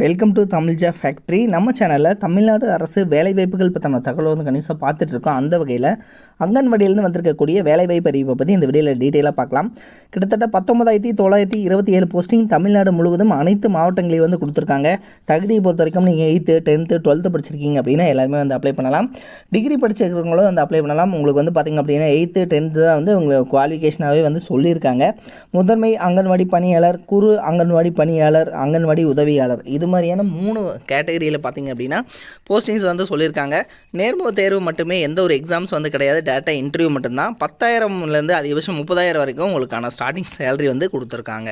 Welcome to Tamil Jha factory. நம்ம சேனலில் தமிழ்நாடு அரசு வேலைவாய்ப்புகள் பற்றின தகவல் வந்து கணிசமாக பார்த்துட்ருக்கோம். அந்த வகையில் அங்கன்வாடியிலேருந்து வந்திருக்கக்கூடிய வேலைவாய்ப்பு அறிவிப்பை பற்றி இந்த வீடியோவில் டீட்டெயிலாக பார்க்கலாம். கிட்டத்தட்ட 19,927 போஸ்டிங் தமிழ்நாடு முழுவதும் அனைத்து மாவட்டங்களையும் வந்து கொடுத்துருக்காங்க. தகுதியை பொறுத்த வரைக்கும் நீங்கள் 8th 10th 12th படிச்சிருக்கீங்க அப்படின்னா எல்லாருமே வந்து அப்ளை பண்ணலாம். டிகிரி படிச்சிருக்கிறவங்களும் வந்து அப்ளை பண்ணலாம். உங்களுக்கு வந்து பார்த்திங்க அப்படின்னா 8th 10th தான் வந்து உங்களுக்கு குவாலிஃபிகேஷனாகவே வந்து சொல்லியிருக்காங்க. முதன்மை அங்கன்வாடி பணியாளர், குறு அங்கன்வாடி பணியாளர், அங்கன்வாடி உதவியாளர், இது மாதிரியான 3 கேட்டகரியில் பார்த்திங்க அப்படின்னா போஸ்டிங்ஸ் வந்து சொல்லியிருக்காங்க. நேர்முக தேர்வு மட்டுமே, எந்த ஒரு எக்ஸாம்ஸ் வந்து கிடையாது. டேட்டா இன்டர்வியூ மட்டும்தான். 10,000லேருந்து அதிகபட்சம் 30,000 வரைக்கும் உங்களுக்கான ஸ்டார்டிங் சேலரி வந்து கொடுத்துருக்காங்க.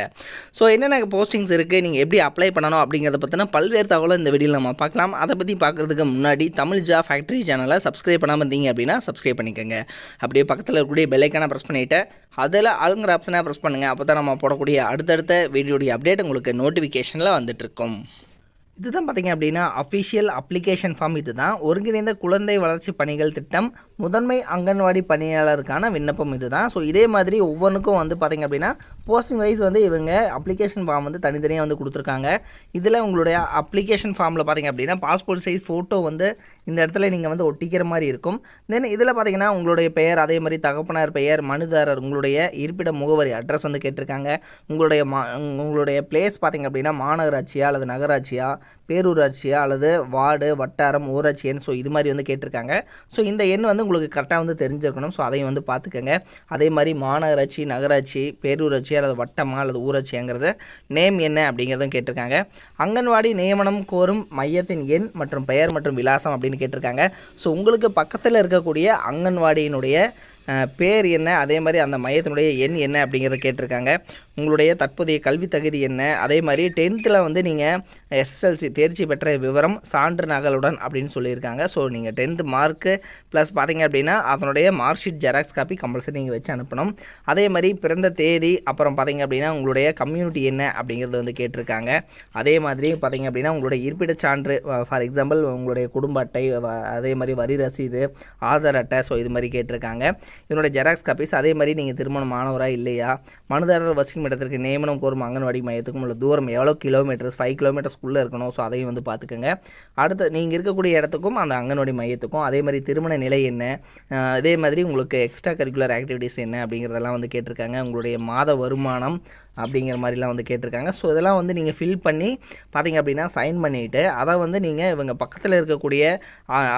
ஸோ என்னென்ன போஸ்டிங்ஸ் இருக்குது, நீங்கள் எப்படி அப்ளை பண்ணணும் அப்படிங்கிறத பற்றின பல்வேறு தகவலை இந்த வீடியோவில் நம்ம பார்க்கலாம். அதை பற்றி பார்க்குறதுக்கு முன்னாடி தமிழ் ஜா ஃபேக்ட்ரி சேனலை சப்ஸ்கிரைப் பண்ணாமல் இருந்தீங்க அப்படின்னா சப்ஸ்கிரைப் பண்ணிக்கோங்க. அப்படியே பக்கத்தில் இருக்கக்கூடிய பெல் ஐக்கானை ப்ரெஸ் பண்ணிவிட்டு அதில் ஆளுங்கிற ஆப்ஷனை ப்ரெஸ் பண்ணுங்கள். அப்போ தான் நம்ம போடக்கூடிய அடுத்தடுத்த வீடியோடைய அப்டேட் உங்களுக்கு நோட்டிஃபிகேஷனில் வந்துட்டுருக்கும். இதுதான் பார்த்திங்க அப்படின்னா அஃபிஷியல் அப்ளிகேஷன் ஃபார்ம். இது தான் ஒருங்கிணைந்த குழந்தை வளர்ச்சி பணிகள் திட்டம் முதன்மை அங்கன்வாடி பணியாளருக்கான விண்ணப்பம். இது தான். ஸோ இதே மாதிரி ஒவ்வொன்றுக்கும் வந்து பார்த்திங்க அப்படின்னா போஸ்டிங் வைஸ் வந்து இவங்க அப்ளிகேஷன் ஃபார்ம் வந்து தனித்தனியாக வந்து கொடுத்துருக்காங்க. இதில் உங்களுடைய அப்ளிகேஷன் ஃபார்மில் பார்த்திங்க அப்படின்னா பாஸ்போர்ட் சைஸ் ஃபோட்டோ வந்து இந்த இடத்துல நீங்கள் வந்து ஒட்டிக்கிற மாதிரி இருக்கும். தென் இதில் பார்த்திங்கன்னா உங்களுடைய பெயர், அதே மாதிரி தகப்பனார் பெயர், மனுதாரர், உங்களுடைய இருப்பிட முகவரி அட்ரஸ் வந்து கேட்டிருக்காங்க. உங்களுடைய பிளேஸ் பார்த்திங்க அப்படின்னா மாநகராட்சியா அல்லது நகராட்சியா, பேரூராட்சியா அல்லது வார்டு, வட்டாரம், ஊராட்சி எண், ஸோ இது மாதிரி வந்து கேட்டிருக்காங்க. ஸோ இந்த எண் வந்து உங்களுக்கு கரெக்டாக வந்து தெரிஞ்சிருக்கணும். ஸோ அதையும் வந்து பார்த்துக்கோங்க. அதே மாதிரி மாநகராட்சி, நகராட்சி, பேரூராட்சி அல்லது வட்டமா அல்லது ஊராட்சிங்கிறது நேம் என்ன அப்படிங்கிறதும் கேட்டிருக்காங்க. அங்கன்வாடி நியமனம் கோரும் மையத்தின் எண் மற்றும் பெயர் மற்றும் விலாசம் அப்படின்னு கேட்டிருக்காங்க. ஸோ உங்களுக்கு பக்கத்தில் இருக்கக்கூடிய அங்கன்வாடியினுடைய பேர் என்ன, அதே மாதிரி அந்த மையத்தினுடைய எண் என்ன அப்படிங்கிறத கேட்டிருக்காங்க. உங்களுடைய தற்போதைய கல்வி தகுதி என்ன, அதே மாதிரி 10th வந்து நீங்கள் எஸ்எஸ்எல்சி தேர்ச்சி பெற்ற விவரம் சான்று நகலுடன் அப்படின்னு சொல்லியிருக்காங்க. ஸோ நீங்கள் 10th மார்க்கு ப்ளஸ் பார்த்திங்க அப்படின்னா அதனுடைய mark sheet xerox copy compulsory நீங்கள் வச்சு அனுப்பணும். அதே மாதிரி பிறந்த தேதி, அப்புறம் பார்த்திங்க அப்படின்னா உங்களுடைய கம்யூனிட்டி என்ன அப்படிங்கிறது வந்து கேட்டிருக்காங்க. அதே மாதிரி பார்த்திங்க அப்படின்னா உங்களுடைய இருப்பிட சான்று, ஃபார் எக்ஸாம்பிள் உங்களுடைய குடும்ப அட்டை, அதே மாதிரி வரி ரசீது, ஆதார் அட்டை, ஸோ இது மாதிரி கேட்டிருக்காங்க. இதனுடைய ஜெராக்ஸ் காப்பீஸ், அதே மாதிரி நீங்கள் திருமணமானவராக இல்லையா, மனுதாரர் வசிக்கும் இடத்திற்கு நியமனம் கோரும் அங்கன்வாடி மையத்துக்கும் உள்ள தூரம் எவ்வளோ கிலோமீட்டர்ஸ், 5 கிலோமீட்டர்ஸ்க்குள்ளே இருக்கணும். ஸோ அதையும் வந்து பார்த்துக்கோங்க. அடுத்து நீங்கள் இருக்கக்கூடிய இடத்துக்கும் அந்த அங்கன்வாடி மையத்துக்கும், அதே மாதிரி திருமண நிலை என்ன, அதே மாதிரி உங்களுக்கு எக்ஸ்ட்ரா கரிக்குலர் ஆக்டிவிட்டீஸ் என்ன அப்படிங்கிறதெல்லாம் வந்து கேட்டிருக்காங்க. உங்களுடைய மாத வருமானம் அப்படிங்கிற மாதிரிலாம் வந்து கேட்டிருக்காங்க. ஸோ இதெல்லாம் வந்து நீங்கள் ஃபில் பண்ணி பார்த்திங்க அப்படின்னா சைன் பண்ணிவிட்டு அதை வந்து நீங்கள் இவங்க பக்கத்தில் இருக்கக்கூடிய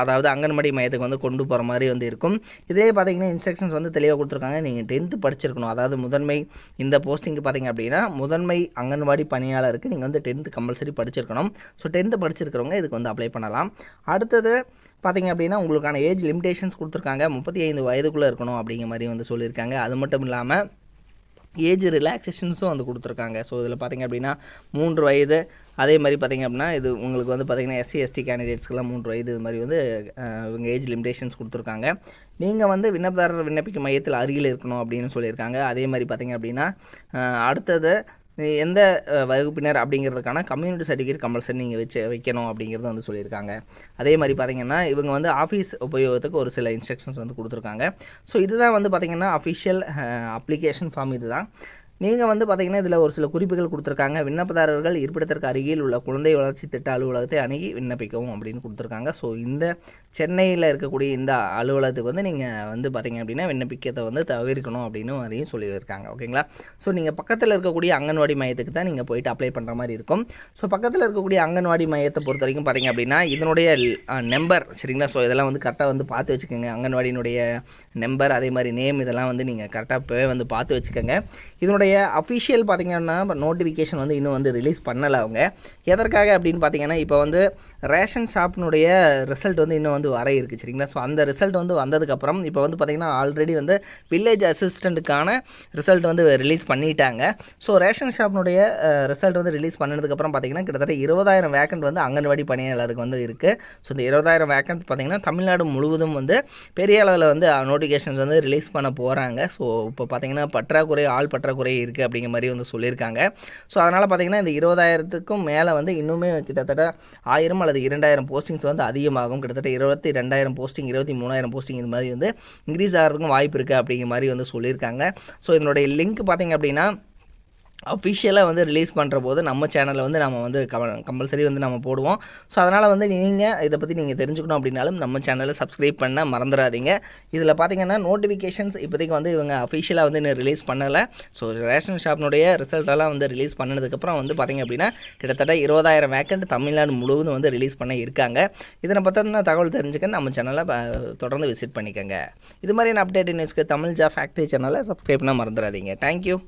அதாவது அங்கன்வாடி மையத்துக்கு வந்து கொண்டு போகிற மாதிரி வந்து இருக்கும். இதே பார்த்திங்கன்னா இன்ஸ்ட்ரக்ஷன்ஸ் வந்து தெளிவாக கொடுத்துருக்காங்க. நீங்கள் 10th படிச்சிருக்கணும். அதாவது முதன்மை இந்த போஸ்டிங்கு பார்த்திங்க அப்படின்னா முதன்மை அங்கன்வாடி பணியாளருக்கு நீங்கள் வந்து 10th கம்பல்சரி படிச்சிருக்கணும். ஸோ 10th படிச்சிருக்கிறவங்க இதுக்கு வந்து அப்ளை பண்ணலாம். அடுத்தது பார்த்திங்க அப்படின்னா உங்களுக்கான ஏஜ் லிமிடேஷன்ஸ் கொடுத்துருக்காங்க. 35 வயதுக்குள்ளே இருக்கணும் அப்படிங்கிற மாதிரி வந்து சொல்லியிருக்காங்க. அது மட்டும் இல்லாமல் ஏஜ் ரிலாக்ஸேஷன்ஸும் வந்து கொடுத்துருக்காங்க. ஸோ இதில் பார்த்திங்க அப்படின்னா 3 வயது, அதே மாதிரி பார்த்திங்க அப்படின்னா இது உங்களுக்கு வந்து பார்த்திங்கன்னா SC ST கேண்டிடேட்ஸ்க்கெல்லாம் 3 வயது, இது மாதிரி வந்து இவங்க ஏஜ் லிமிடேஷன்ஸ் கொடுத்துருக்காங்க. நீங்கள் வந்து விண்ணப்பதாரர் விண்ணப்பிக்கும் மையத்தில் அருகில் இருக்கணும் அப்படின்னு சொல்லியிருக்காங்க. அதே மாதிரி பார்த்திங்க அப்படின்னா அடுத்தது எந்த வகுப்பினர் அப்படிங்கிறதுக்கான கம்யூனிட்டி சர்டிஃபிகேட் கம்பல்சரி நீங்கள் வைக்கணும் அப்படிங்கிறது வந்து சொல்லியிருக்காங்க. அதே மாதிரி பார்த்திங்கன்னா இவங்க வந்து ஆஃபீஸ் உபயோகத்துக்கு ஒரு சில இன்ஸ்ட்ரக்ஷன்ஸ் வந்து கொடுத்துருக்காங்க. ஸோ இதுதான் வந்து பார்த்திங்கன்னா அஃபிஷியல் அப்ளிகேஷன் ஃபார்ம். இது தான். நீங்கள் வந்து பார்த்திங்கன்னா இதில் ஒரு சில குறிப்புகள் கொடுத்துருக்காங்க. விண்ணப்பதாரர்கள் இருப்பிடத்திற்கு அருகில் உள்ள குழந்தை வளர்ச்சி திட்ட அலுவலகத்தை அணுகி விண்ணப்பிக்கவும் அப்படின்னு கொடுத்துருக்காங்க. ஸோ இந்த சென்னையில் இருக்கக்கூடிய இந்த அலுவலகத்துக்கு வந்து நீங்கள் வந்து பார்த்திங்க அப்படின்னா விண்ணப்பிக்கத்தை வந்து தவிர்க்கணும் அப்படின்னு அதையும் சொல்லியிருக்காங்க. ஓகேங்களா? ஸோ நீங்கள் பக்கத்தில் இருக்கக்கூடிய அங்கன்வாடி மையத்துக்கு தான் நீங்கள் போயிட்டு அப்ளை பண்ணுற மாதிரி இருக்கும். ஸோ பக்கத்தில் இருக்கக்கூடிய அங்கன்வாடி மையத்தை பொறுத்த வரைக்கும் பார்த்திங்க அப்படின்னா இதனுடைய நம்பர், சரிங்களா? ஸோ இதெல்லாம் வந்து கரெக்டாக வந்து பார்த்து வச்சுக்கோங்க. அங்கன்வாடியினுடைய நம்பர், அதே மாதிரி நேம், இதெல்லாம் வந்து நீங்கள் கரெக்டாக இப்போவே வந்து பார்த்து வச்சுக்கோங்க. இதனுடைய அஃபிஷியல் பார்த்திங்கன்னா நோட்டிஃபிகேஷன் வந்து இன்னும் வந்து ரிலீஸ் பண்ணலை அவங்க. எதற்காக அப்படின்னு பார்த்திங்கன்னா இப்போ வந்து ரேஷன் ஷாப்பினுடைய ரிசல்ட் வந்து இன்னும் வந்து வர இருக்குது, சரிங்களா? ஸோ அந்த ரிசல்ட் வந்து வந்ததுக்கப்புறம் இப்போ வந்து பார்த்திங்கன்னா ஆல்ரெடி வந்து வில்லேஜ் அசிஸ்டண்ட்டுக்கான ரிசல்ட் வந்து ரிலீஸ் பண்ணிட்டாங்க. ஸோ ரேஷன் ஷாப்பினுடைய ரிசல்ட் வந்து ரிலீஸ் பண்ணதுக்கப்புறம் பார்த்திங்கன்னா கிட்டத்தட்ட 20,000 வேக்கண்ட் வந்து அங்கன்வாடி பணியாளருக்கு வந்து இருக்குது. ஸோ இந்த 20,000 வேக்கண்ட் பார்த்திங்கன்னா தமிழ்நாடு முழுவதும் வந்து பெரிய அளவில் வந்து நோட்டிஃபிகேஷன்ஸ் வந்து ரிலீஸ் பண்ண போகிறாங்க. ஸோ இப்போ பார்த்திங்கன்னா ஆள் பற்றாக்குறை இருக்குது அப்படிங்கிற மாதிரி வந்து சொல்லியிருக்காங்க. ஸோ அதனால் பார்த்திங்கன்னா இந்த 20,000க்கும் மேலே வந்து இன்னுமே கிட்டத்தட்ட 1000 அல்லது 2000 போஸ்டிங்ஸ் வந்து அதிகமாகும். கிட்டத்தட்ட 22,000 போஸ்டிங், 23,000 போஸ்டிங் இது மாதிரி வந்து இன்க்ரீஸ் ஆகிறதுக்கும் வாய்ப்பு இருக்குது அப்படிங்கிற மாதிரி வந்து சொல்லியிருக்காங்க. ஸோ இதனுடைய லிங்க் பார்த்திங்க அப்படின்னா அஃபிஷியலாக வந்து ரிலீஸ் பண்ணுற போது நம்ம சேனலில் வந்து நம்ம வந்து கம்பல்சரி வந்து நம்ம போடுவோம். ஸோ அதனால் வந்து நீங்கள் இதை பற்றி நீங்கள் தெரிஞ்சுக்கணும் அப்படின்னாலும் நம்ம சேனலை சப்ஸ்கிரைப் பண்ண மறந்துடாதீங்க. இதில் பார்த்தீங்கன்னா நோட்டிஃபிகேஷன்ஸ் இப்போதைக்கு வந்து இவங்க அஃபிஷியலாக வந்து இன்னும் ரிலீஸ் பண்ணலை. ஸோ ரேஷன் ஷாப்னுடைய ரிசல்ட்டெல்லாம் வந்து ரிலீஸ் பண்ணதுக்கப்புறம் வந்து பார்த்திங்க அப்படின்னா கிட்டத்தட்ட 20,000 வேக்கண்ட் தமிழ்நாடு முழுவதும் வந்து ரிலீஸ் பண்ண இருக்காங்க. இதனை பற்றின தகவல் தெரிஞ்சுக்க நம்ம சேனலை தொடர்ந்து விசிட் பண்ணிக்கோங்க. இது மாதிரியான அப்டேட் நியூஸ்க்கு தமிழ் ஜாப் ஃபேக்ட்ரி சேனலை சப்ஸ்கிரைப் பண்ண மறந்துடாதீங்க. தேங்க்யூ.